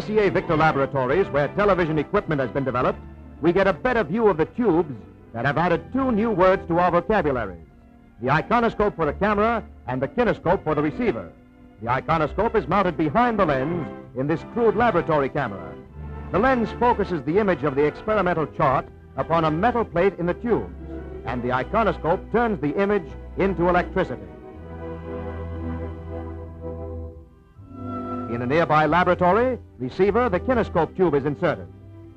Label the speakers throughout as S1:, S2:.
S1: Dossier Victor Laboratories, where television equipment has been developed, we get a better view of the tubes that have added two new words to our vocabularies: the iconoscope for the camera and the kinescope for the receiver. The iconoscope is mounted behind the lens in this crude laboratory camera. The lens focuses the image of the experimental chart upon a metal plate in the tubes, and the iconoscope turns the image into electricity. In a nearby laboratory receiver, the kinescope tube is inserted.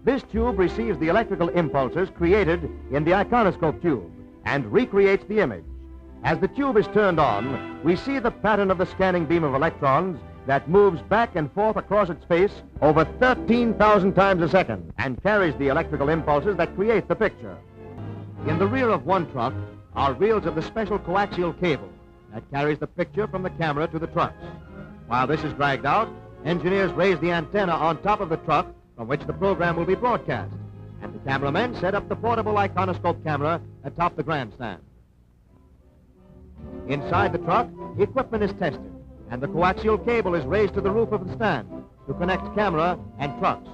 S1: This tube receives the electrical impulses created in the iconoscope tube and recreates the image. As the tube is turned on, we see the pattern of the scanning beam of electrons that moves back and forth across its face over 13,000 times a second and carries the electrical impulses that create the picture. In the rear of one truck are reels of the special coaxial cable that carries the picture from the camera to the trucks. While this is dragged out, engineers raise the antenna on top of the truck from which the program will be broadcast, and the cameramen set up the portable iconoscope camera atop the grandstand. Inside the truck, equipment is tested, and the coaxial cable is raised to the roof of the stand to connect camera and trucks.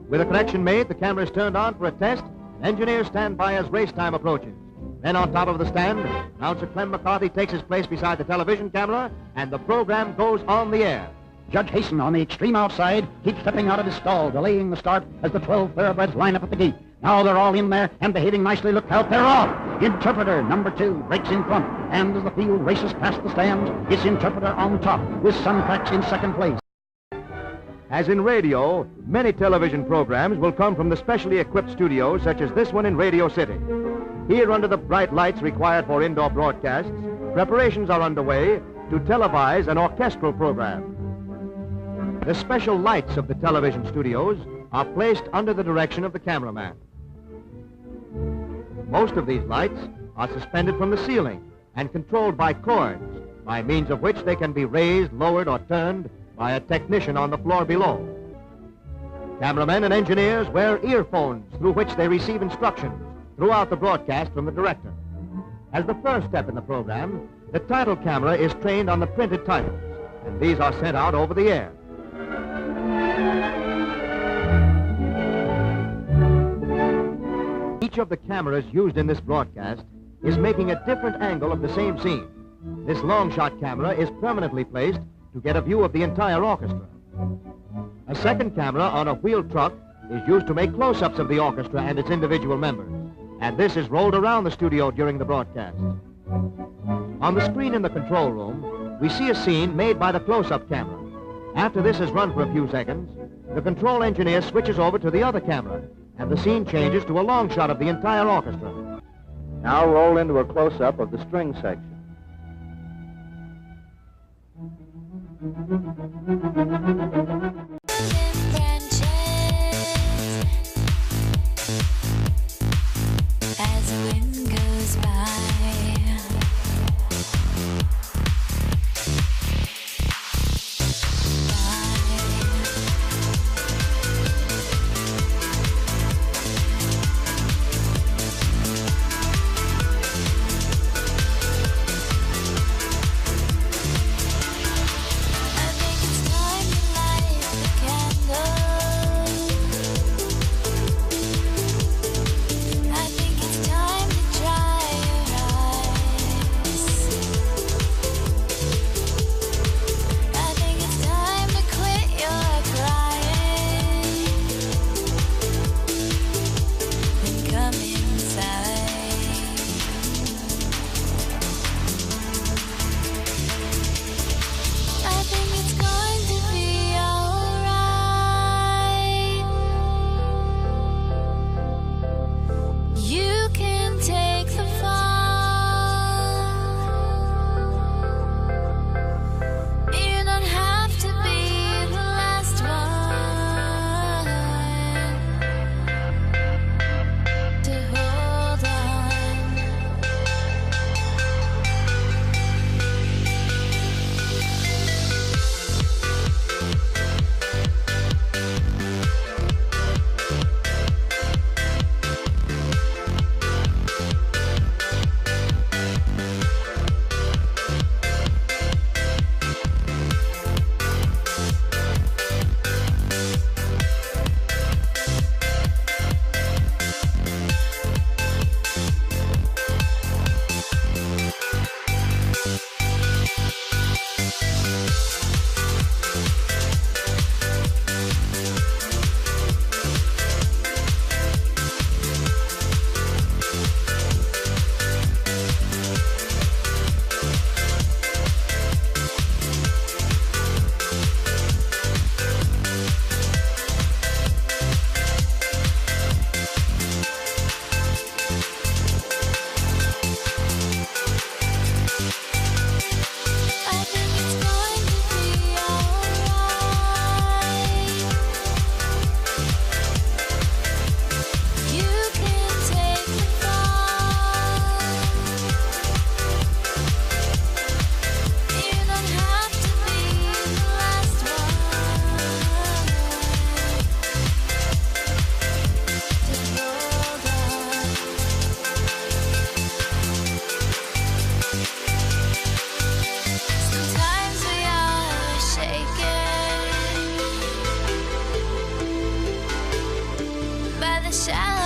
S1: With a connection made, the camera is turned on for a test, and engineers stand by as race time approaches. Then on top of the stand, announcer Clem McCarthy takes his place beside the television camera, and the program goes on the air.
S2: Judge Hasten on the extreme outside keeps stepping out of his stall, delaying the start as the 12 thoroughbreds line up at the gate. Now they're all in there and behaving nicely. Look out, they're off. Interpreter number 2 breaks in front, and as the field races past the stands, it's Interpreter on top with Sunfax in second place.
S1: As in radio, many television programs will come from the specially equipped studios such as this one in Radio City. Here, under the bright lights required for indoor broadcasts, preparations are underway to televise an orchestral program. The special lights of the television studios are placed under the direction of the cameraman. Most of these lights are suspended from the ceiling and controlled by cords, by means of which they can be raised, lowered, or turned by a technician on the floor below. Cameramen and engineers wear earphones through which they receive instructions throughout the broadcast from the director. As the first step in the program, the title camera is trained on the printed titles, and these are sent out over the air. Each of the cameras used in this broadcast is making a different angle of the same scene. This long-shot camera is permanently placed to get a view of the entire orchestra. A second camera on a wheeled truck is used to make close-ups of the orchestra and its individual members, and this is rolled around the studio during the broadcast. On the screen in the control room, we see a scene made by the close-up camera. After this has run for a few seconds, the control engineer switches over to the other camera, and the scene changes to a long shot of the entire orchestra.
S3: Now roll into a close-up of the string section.
S4: As the wind goes by, I think it's the shadow.